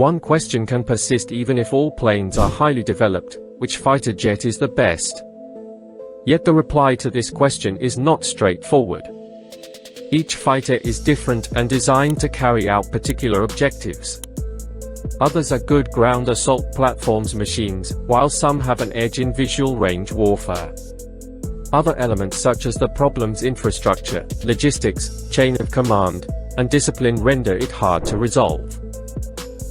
One question can persist even if all planes are highly developed: which fighter jet is the best? Yet the reply to this question is not straightforward. Each fighter is different and designed to carry out particular objectives. Others are good ground assault platforms machines, while some have an edge in visual range warfare. Other elements such as the problem's infrastructure, logistics, chain of command, and discipline render it hard to resolve.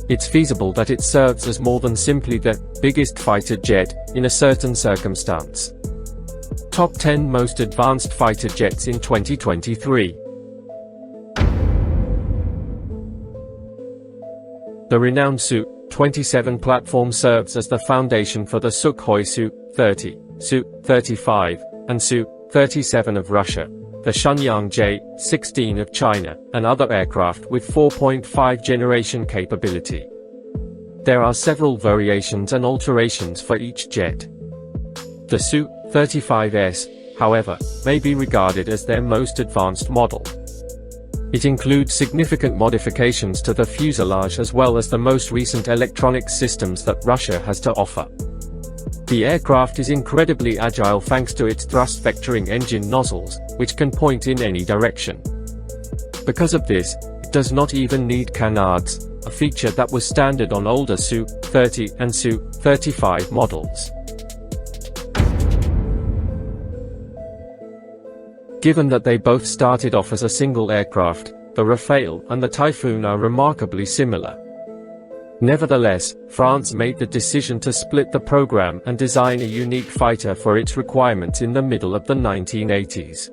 It's feasible that it serves as more than simply the biggest fighter jet in a certain circumstance. Top 10 Most Advanced Fighter Jets in 2023. The renowned Su-27 platform serves as the foundation for the Sukhoi Su-30, Su-35, and Su-37 of Russia, the Shenyang J-16 of China, and other aircraft with 4.5 generation capability. There are several variations and alterations for each jet. The Su-35S, however, may be regarded as their most advanced model. It includes significant modifications to the fuselage as well as the most recent electronic systems that Russia has to offer. The aircraft is incredibly agile thanks to its thrust-vectoring engine nozzles, which can point in any direction. Because of this, it does not even need canards, a feature that was standard on older Su-30 and Su-35 models. Given that they both started off as a single aircraft, the Rafale and the Typhoon are remarkably similar. Nevertheless, France made the decision to split the program and design a unique fighter for its requirements in the middle of the 1980s.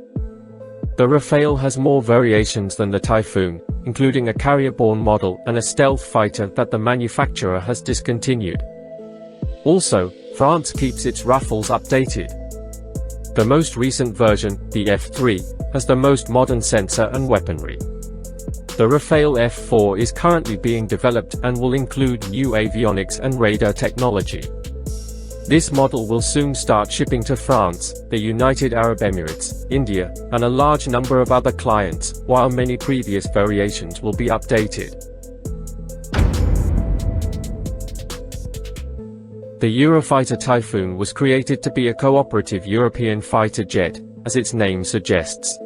The Rafale has more variations than the Typhoon, including a carrier-borne model and a stealth fighter that the manufacturer has discontinued. Also, France keeps its Rafales updated. The most recent version, the F-3, has the most modern sensor and weaponry. The Rafale F-4 is currently being developed and will include new avionics and radar technology. This model will soon start shipping to France, the United Arab Emirates, India, and a large number of other clients, while many previous variations will be updated. The Eurofighter Typhoon was created to be a cooperative European fighter jet, as its name suggests.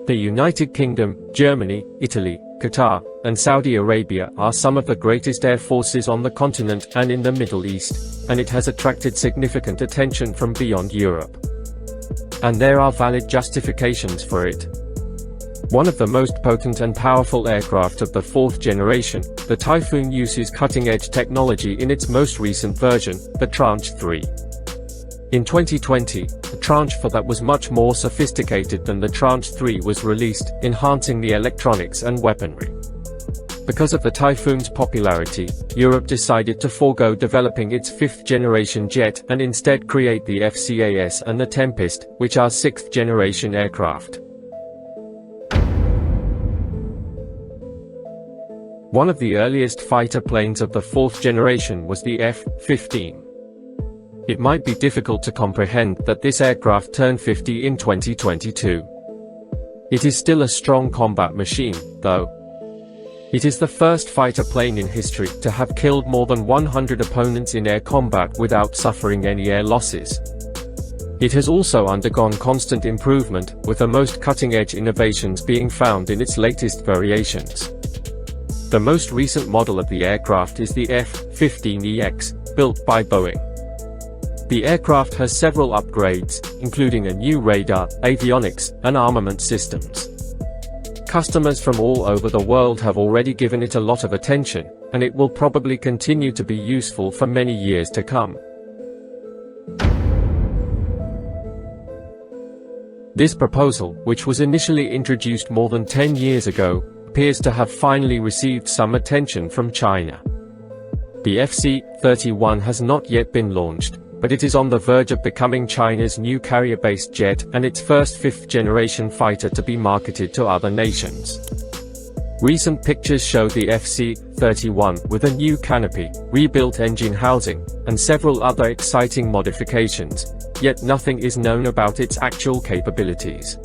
The United Kingdom, Germany, Italy, Qatar, and Saudi Arabia are some of the greatest air forces on the continent and in the Middle East, and it has attracted significant attention from beyond Europe. And there are valid justifications for it. One of the most potent and powerful aircraft of the fourth generation, the Typhoon uses cutting-edge technology in its most recent version, the Tranche 3. In 2020, a Tranche 4 that was much more sophisticated than the Tranche 3 was released, enhancing the electronics and weaponry. Because of the Typhoon's popularity, Europe decided to forego developing its fifth-generation jet and instead create the FCAS and the Tempest, which are sixth-generation aircraft. One of the earliest fighter planes of the fourth generation was the F-15. It might be difficult to comprehend that this aircraft turned 50 in 2022. It is still a strong combat machine, though. It is the first fighter plane in history to have killed more than 100 opponents in air combat without suffering any air losses. It has also undergone constant improvement, with the most cutting-edge innovations being found in its latest variations. The most recent model of the aircraft is the F-15EX, built by Boeing. The aircraft has several upgrades, including a new radar, avionics, and armament systems. Customers from all over the world have already given it a lot of attention, and it will probably continue to be useful for many years to come. This proposal, which was initially introduced more than 10 years ago, appears to have finally received some attention from China. The FC-31 has not yet been launched, but it is on the verge of becoming China's new carrier-based jet and its first fifth-generation fighter to be marketed to other nations. Recent pictures show the FC-31 with a new canopy, rebuilt engine housing, and several other exciting modifications, yet nothing is known about its actual capabilities.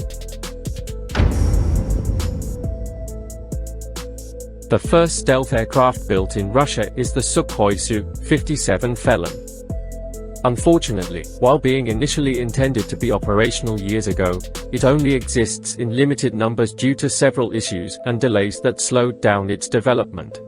The first stealth aircraft built in Russia is the Sukhoi Su-57 Felon. Unfortunately, while being initially intended to be operational years ago, it only exists in limited numbers due to several issues and delays that slowed down its development.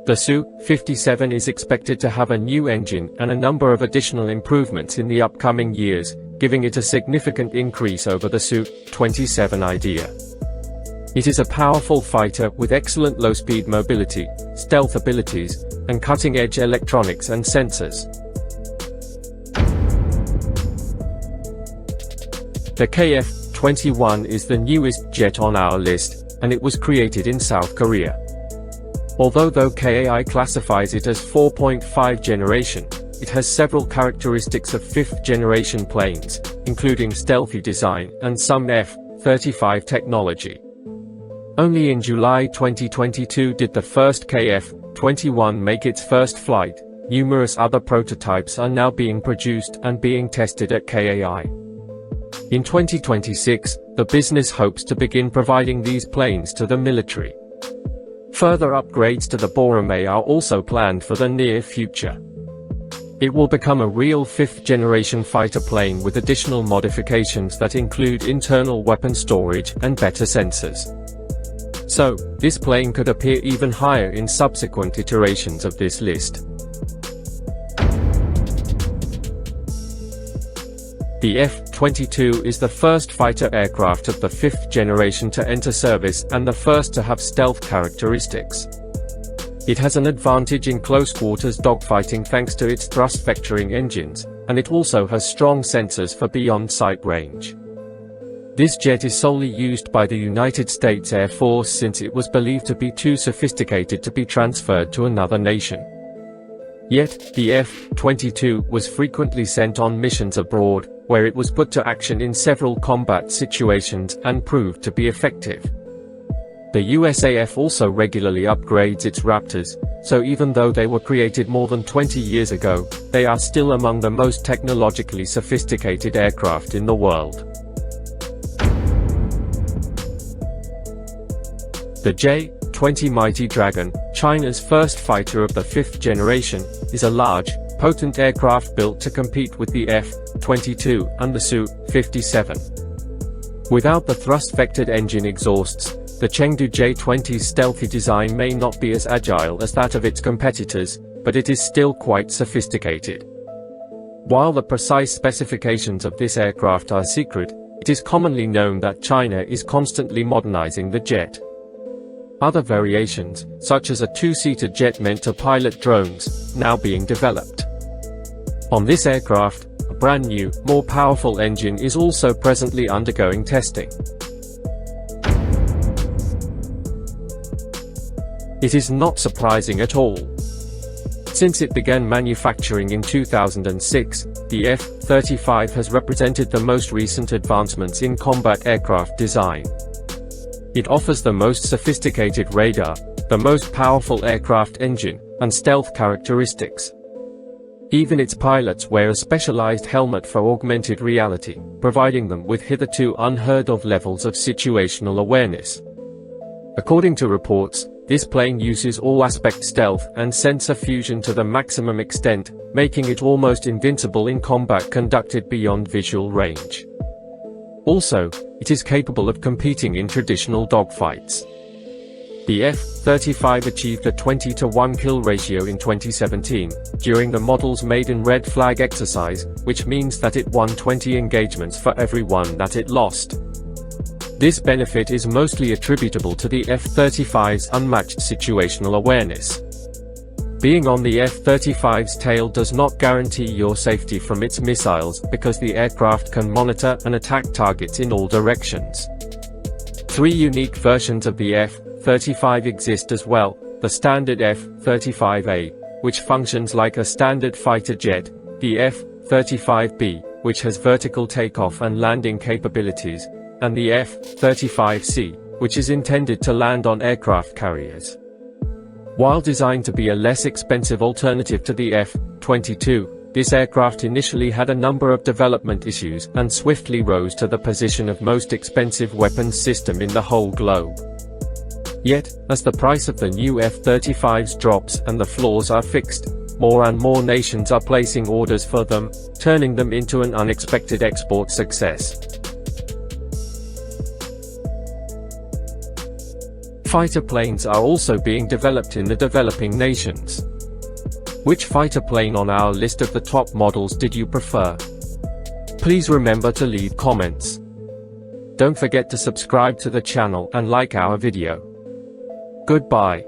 The Su-57 is expected to have a new engine and a number of additional improvements in the upcoming years, giving it a significant increase over the Su-27 idea. It is a powerful fighter with excellent low-speed mobility, stealth abilities, and cutting-edge electronics and sensors. The Kf-21 is the newest jet on our list, and it was created in South Korea. Although KAI classifies it as 4.5 generation, it has several characteristics of 5th generation planes, including stealthy design and some F-35 technology. Only in July 2022 did the first Kf-21 make its first flight. Numerous other prototypes are now being produced and being tested at KAI. In 2026, the business hopes to begin providing these planes to the military. Further upgrades to the Boramae are also planned for the near future. It will become a real 5th generation fighter plane with additional modifications that include internal weapon storage and better sensors. So, this plane could appear even higher in subsequent iterations of this list. The F-22 is the first fighter aircraft of the 5th generation to enter service and the first to have stealth characteristics. It has an advantage in close-quarters dogfighting thanks to its thrust-vectoring engines, and it also has strong sensors for beyond-sight range. This jet is solely used by the United States Air Force since it was believed to be too sophisticated to be transferred to another nation. Yet, the F-22 was frequently sent on missions abroad, where it was put to action in several combat situations and proved to be effective. The USAF also regularly upgrades its Raptors, so even though they were created more than 20 years ago, they are still among the most technologically sophisticated aircraft in the world. The J-20 Mighty Dragon, China's first fighter of the 5th generation, is a large, potent aircraft built to compete with the F-22 and the Su-57. Without the thrust-vectored engine exhausts, the Chengdu J-20's stealthy design may not be as agile as that of its competitors, but it is still quite sophisticated. While the precise specifications of this aircraft are secret, it is commonly known that China is constantly modernizing the jet. Other variations, such as a two-seater jet meant to pilot drones, now being developed. On this aircraft, a brand new, more powerful engine is also presently undergoing testing. It is not surprising at all. Since it began manufacturing in 2006, the F-35 has represented the most recent advancements in combat aircraft design. It offers the most sophisticated radar, the most powerful aircraft engine, and stealth characteristics. Even its pilots wear a specialized helmet for augmented reality, providing them with hitherto unheard-of levels of situational awareness. According to reports, this plane uses all-aspect stealth and sensor fusion to the maximum extent, making it almost invincible in combat conducted beyond visual range. Also, it is capable of competing in traditional dogfights. The F-35 achieved a 20-to-1 kill ratio in 2017, during the model's maiden red flag exercise, which means that it won 20 engagements for every one that it lost. This benefit is mostly attributable to the F-35's unmatched situational awareness. Being on the F-35's tail does not guarantee your safety from its missiles because the aircraft can monitor and attack targets in all directions. 3 unique versions of the F-35 exist as well: the standard F-35A, which functions like a standard fighter jet, the F-35B, which has vertical takeoff and landing capabilities, and the F-35C, which is intended to land on aircraft carriers. While designed to be a less expensive alternative to the F-22, this aircraft initially had a number of development issues and swiftly rose to the position of most expensive weapons system in the whole globe. Yet, as the price of the new F-35s drops and the floors are fixed, more and more nations are placing orders for them, turning them into an unexpected export success. Fighter planes are also being developed in the developing nations. Which fighter plane on our list of the top models did you prefer? Please remember to leave comments. Don't forget to subscribe to the channel and like our video. Goodbye.